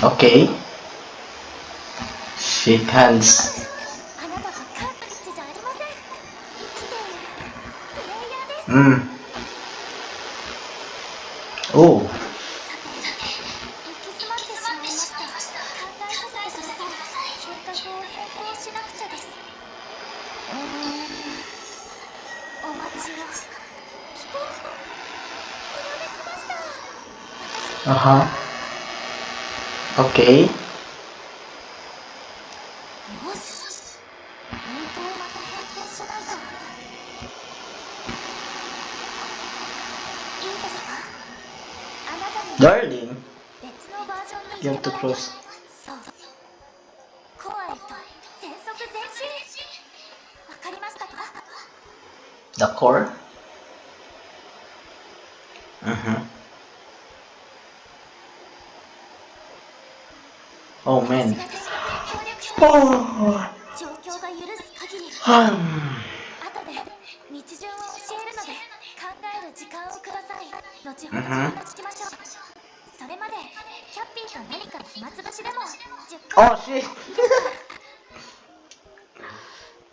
Okay. Shake hands. あなたはカートリッジじゃありません。生きているプレイヤーです。 Mm. Oh. さて、行き詰まってしまいました。考えさせてください。計画を変更しなくちゃです。お待ちを。聞こえ、これで来ました。私に Uh-huh. Okay. よし。ルートをまた変更しないと。いいですか、あなたに Darling, 別のバージョンに you 行 have って to もらいます。 cross そう、コアへと全速前進。わかりましたか？ the core. Mm-hmm. Oh 私 man. が全力で協力します。 Oh. 状況が許す限り。 Hmm. 後で日順を教えるので考える時間をください。後ほどお Mm-hmm. 話ししましょう。それまでキャッピーと何か暇つぶしでも10 Oh 分 shit. いいですか？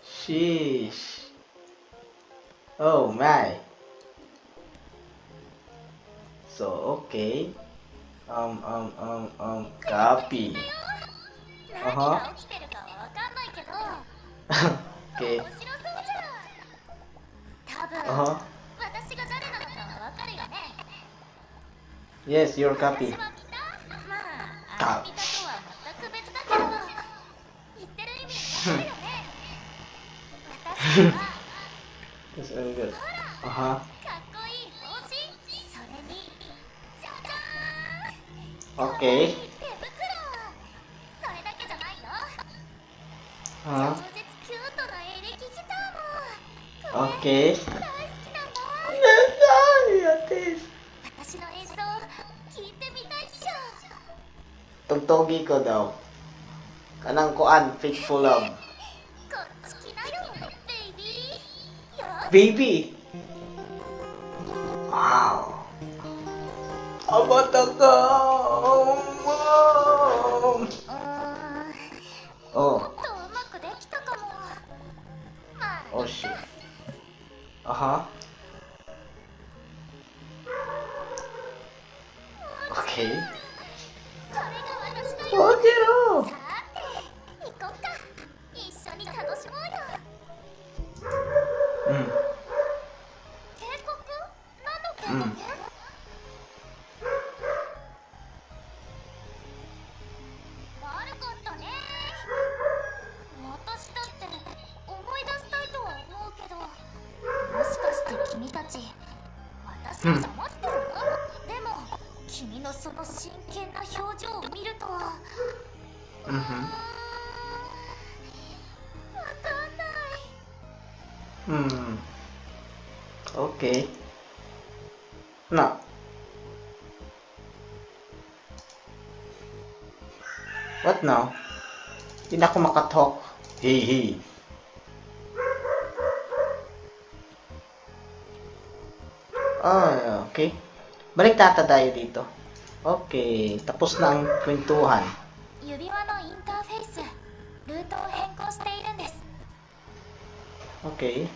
Sheesh. Oh my. So okay. Copy. 何が起きてるかわかんないけど Okay. 面白そうじゃん。多分 Uh-huh. 私が誰なのかわかるよね。 Yes, your 私 copy. は見た。まあ、あの見たとは全く別だけど言ってる意味わかるよね。私は That's very good. ほら Uh-huh. かっこいい帽子。それにじゃじゃーん、かっこい Okay. い手袋。それだけじゃないよ。 Uh-huh. 超絶キュートなエレキギターも。これ Okay. 大好きなんだ。 Ate. 私の演奏聞いてみたいっしょ。 Tugtogi ko daw. Kanang kuan, faithful love. こっち来なよベイビー。よし。 Baby! Wow! Abata ka! Wow! もっ Oh, とうまくできたかも。まあ oh shit. Uh-huh. Okay. それが私だよ。 Ojiro! さて行こっか。一緒に楽しもうよ。 Mm. 警告？何の警告？悪かったね。私だって思い出したいとは思うけど、もしかして君たち私を邪魔してる？でも君のその真剣な表情を見ると、わかん Mm-hmm. ない。 Hmm. Okay. Na. What now? Hindi na ako makatalk. Hey, hey. Ah, okay. Balik tata tayo dito. Okay, tapos na ang kwentuhan. 指輪のインターフェース、ルートを変更しているんです。 Okay.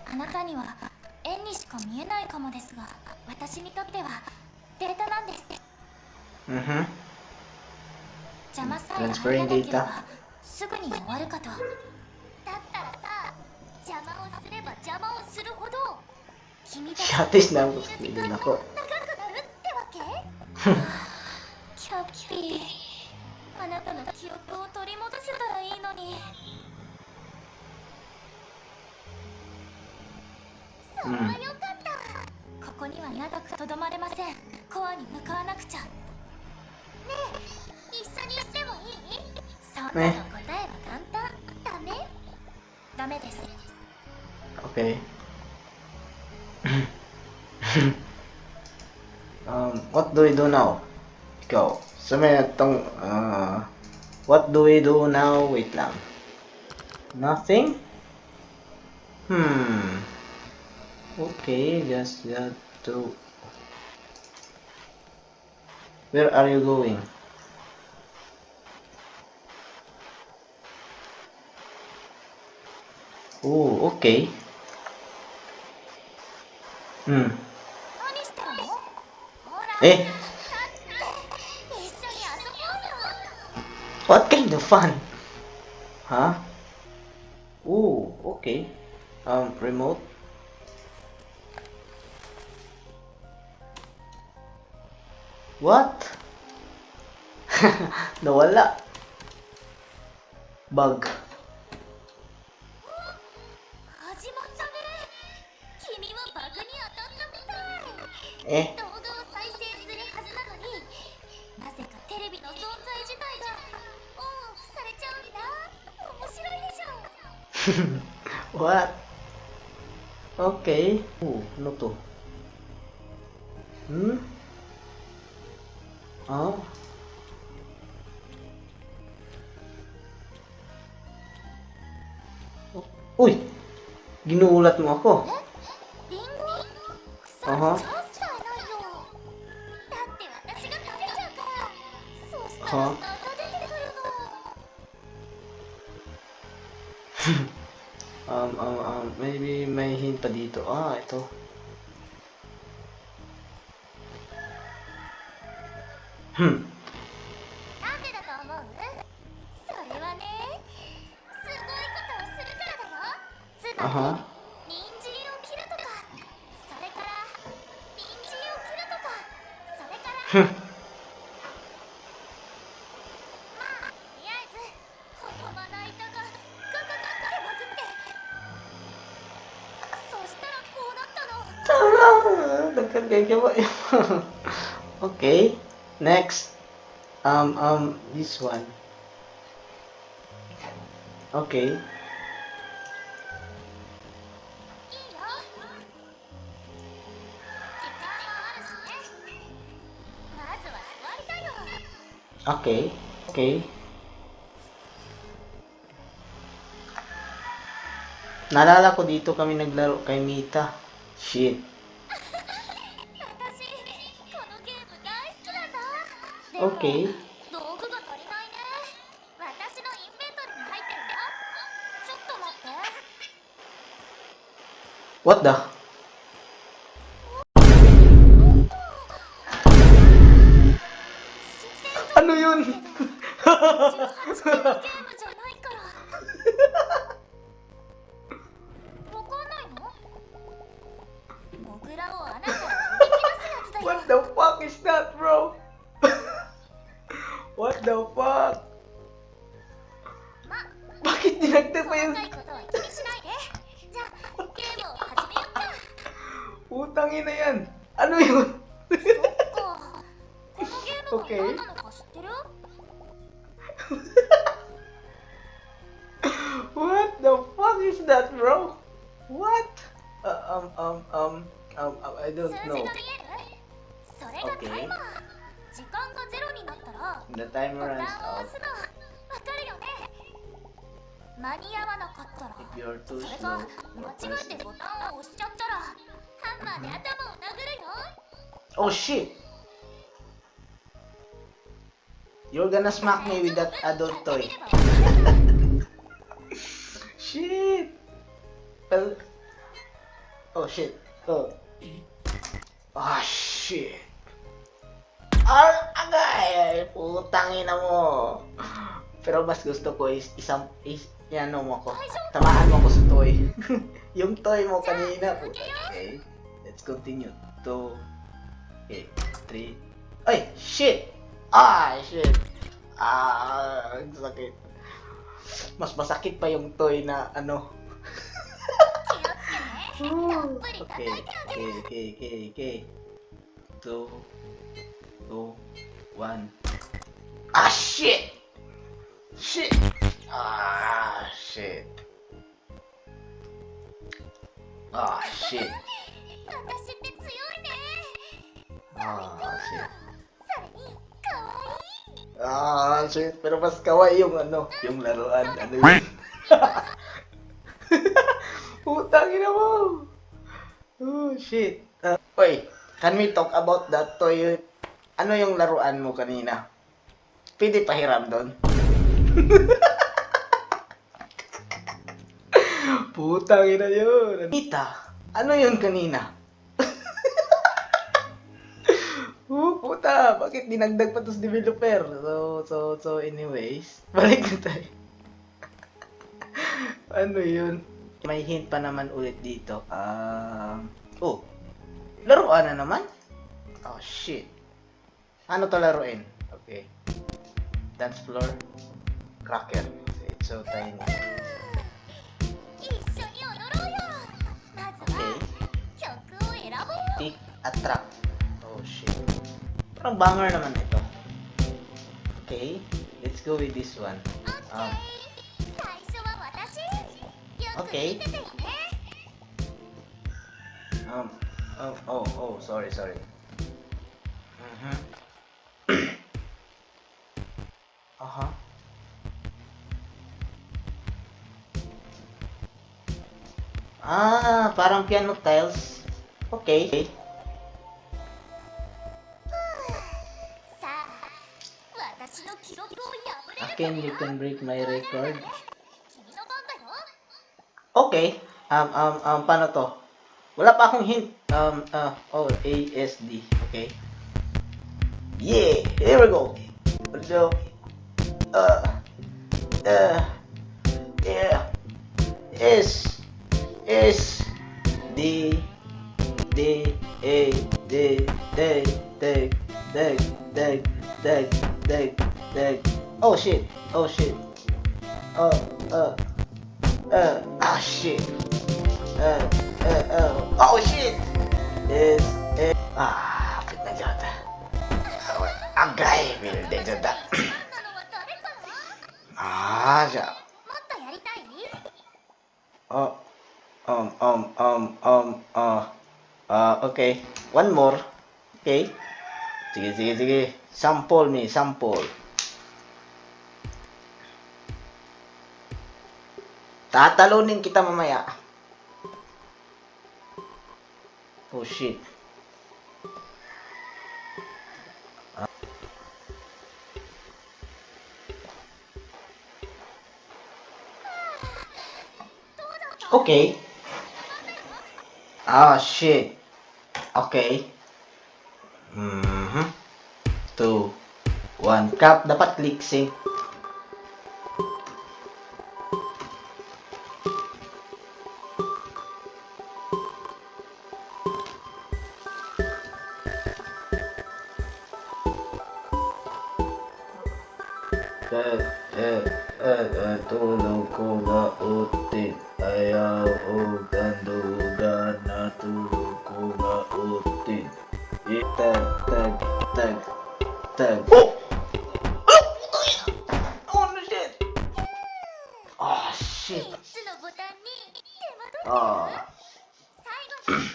あなたには F 円にしか見えないかもですが、私にとってはデータなんです。 Mhm. 邪魔さえ入ら Transferring なけれ data. ばすぐに終わるかと。だったらさ、邪魔をすれば邪魔をするほど君たち Shatis na の ako い sa る時 feeling 間 ako. も長くなるってわけ。キャッピー、あなたの記憶を取り戻せたらいいのに。それは Mm. よかった。ここには長くとどまれません。コアに向かわなくちゃ。ねえ、一緒に行ってもいい？そんなの答えは簡単。ダメ？ダメです。 Okay. What do we do now? Ikaw. Sa may tong what do we do now? Wait lang. Nothing? Hmm. Okay, just that to. Where are you going? Oh, okay. Hmm. 何してるの？ほら、 Eh, 立って一緒に遊ぼうよ。 what kind of fun? Huh? Oh, okay. Remote. What? Nawala. Bug. 始まったね。君もバグに当たったみたい。 Eh, 動画を再生するはずなのに、なぜかテレビの存在自体がオンオフされちゃうんだ。面白いでしょ。 what? Okay. Ano to? Hmm? Ah? Uy! Ginuulat mo ako. リンゴ？それチャンスじゃないよ。だって私が食べちゃうから。そしたらまた出てくるの。 Maybe may hint pa dito. Ah, ito. Hmm. なんでだと思う？それはね、すごいことをするからだよ。つまり、あは人参を切るとか、それから人参を切るとか、それから、 Hmm. まあ、とりあえずここまな板がガガガガまくって、そしたらこうなったの。 Nagkagagawa. Okay. Next. This one. Okay. いいよ。時間もあるしね。まずは座りだよ。 Okay. Okay. Naalala ko dito kami naglaro kay Mita. Shit. 私このゲーム大好きなんだ。でも Okay. 道具が足りないね。私のインベントリに入ってるよ。ちょっと待って。 What the? 知ってる Ano yun? けど18禁のゲームじゃないから。わかんないの？モグラを穴からおびき出すやつだよ。 What the fuck is that, bro? What the fuck? ま、 Bakit dinagdag pa yun? 細かいことは気にしないで。じゃあゲームを始めよっか。 Utang ina yan. Ano yun? そっか。このゲーム Okay. が何なのか知ってる？ What the fuck is that, bro? What? I 数 don't 字 know. が見える？それがタイマー。時間がゼロになったら The ボ timer タン runs を押 out すの。わかるよね？間に合わなかったら、 if you're そ too れ slow が or 間違 press えてボタンを押しちゃったらハンマーで頭を殴るよ。 Oh shit! You're gonna smack me with that adult やって toy. みればわかるさ。 Shit! Well, oh shit. Oh. Ah, shit. Ah, agay! Putang ina mo. Pero mas gusto ko is yan mo ko. Tamaan mo ko sa toy. Yung toy mo kanina. Okay. Let's continue. 2. Okay. 3. Ay! Shit! Ah! Shit! Ah! Ang sakit. Mas masakit pa yung toy na ano. Okay. 2, 1. Ah, shit! Shit! Ah, shit. Ah, shit. 私って強いね。 Ah, shit. それに可愛い。 Ah, shit. Pero mas kawaii yung ano, yung laruan. Ano yun? Putang ina mo! Oh, shit. Oy, can we talk about that toy? Ano yung laruan mo kanina? Pwede pahiram doon? Putang ina yun. Anita, ano yun kanina? Puta, bakit dinagdag pa to sa developer? So anyways, balik na tayo. Ano yun? May hint pa naman ulit dito. Oh, laruan na naman? Oh, shit. Ano to laruin? Okay. Dance floor. Cracker. It's so tiny. 一緒に踊ろうよ。まずは Okay. 曲を選ぼう。 Pick a track. Oh, shit. Parang banger naman ito. Okay. Let's go with this one. 最初は私。よく Okay. 見ててよね。 Sorry. Uh-huh. Ah, parang piano tiles. Okay. さあ、私の記録を破れるか Again, you can break my record. 君の番だよ。 Okay. Paano to? Wala pa akong hint. ASD. Okay. Yeah, here we go. So, yeah. S, D, A, D. Oh shit. Shit. Oh shit. Kapit na dyan. Agay, bilde dyan. なのは誰かな。 Siya. もっとやりたい？ Okay. One more. Okay. Sige. Sample. Tatalunin kita mamaya. Oh shit. Okay. Shit. Okay. 2, 1. Cap, dapat click sync. Tulog ko ba utit? Ayaw o gandugan na tulog ko ba utit? Tag. Oh! Oh no shit! Oh 3 shit! つのボタンに手間取ってる。 最後に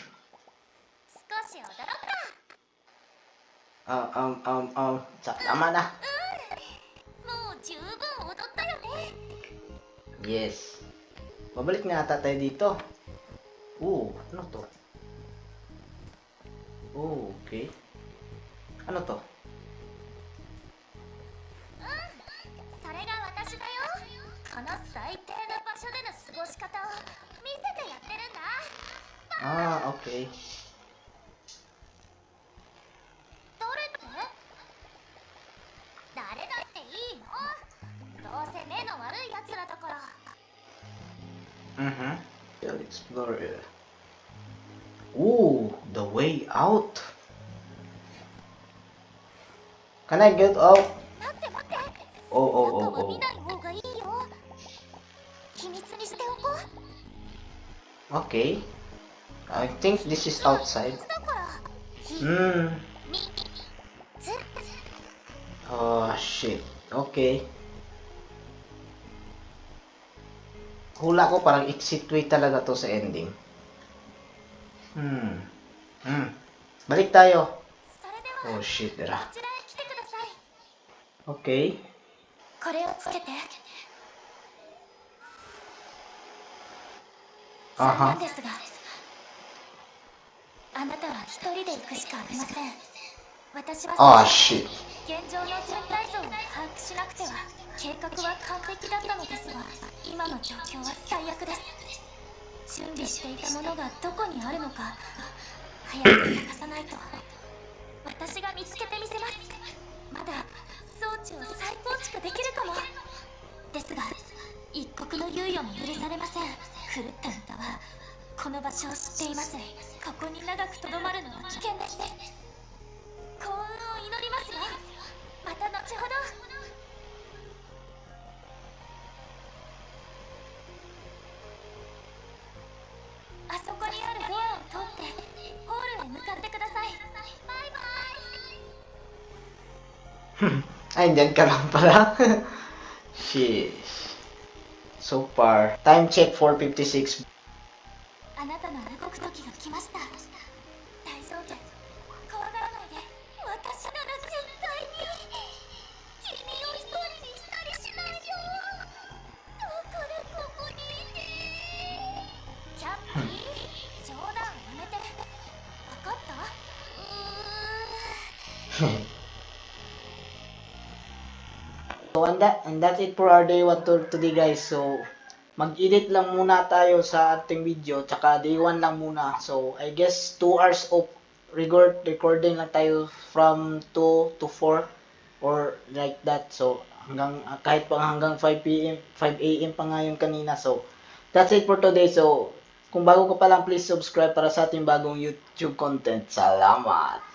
少し踊ろうか。 Tama na. もう十分踊ったよね。 Yes. Babalik na ata tayo dito. Ano to? Okay. Ano to? それが私だよ。この最低な場所での過ごし方を見せてやってるんだ。Ah, okay. どれって誰だっていいの？どうせ目の悪い奴らだから。 Mm-hmm. I'll explore it. Ooh, the way out. Can I get out? 待って待って、 Oh, 中 oh, は oh, 見ない方がいいよ。秘密にしておこう。 oh. Okay. I think this is outside. だから Hmm. みつ Oh, shit. Okay. Hula ko parang exit way talaga to sa ending. Hmm. Balik tayo. それでは Oh, shit. こ Dara. ちらへ来てください。 Okay. これをつけて。あは3なんですが、あなたは一人で行くしかありません。私は Oh, shit. 現状の全体像を把握しなくては計画は完璧だったのですが、今の状況は最悪です。準備していたものがどこにあるのか早く探さないと。私が見つけてみせます。まだ装置を再構築できるかも。ですが一刻の猶予も許されません。狂ったネタはこの場所を知っています。ここに長くとどまるのは危険です。幸運を祈りますよ。また後ほど。あそこにあるドアを通ってホールへ向かってください。バイバイ。 Ay, dyan ka lang pala. Sheesh. So far. Time check 4:56. あなたの動く時が来ました。大丈夫。怖がらないで。私なら絶対に君を一人にしたりしないよ。だからここにいて。キャッピー、冗談やめて。分かった？So, and that's it for our day 1 tour today, guys. So, mag-edit lang muna tayo sa ating video, tsaka day 1 lang muna. So, I guess 2 hours of recording lang tayo from 2 to 4 or like that. So, hanggang kahit pa hanggang 5 PM, 5 AM pa nga yung kanina. So, that's it for today. So, kung bago ka pa lang, please subscribe para sa ating bagong YouTube content. Salamat!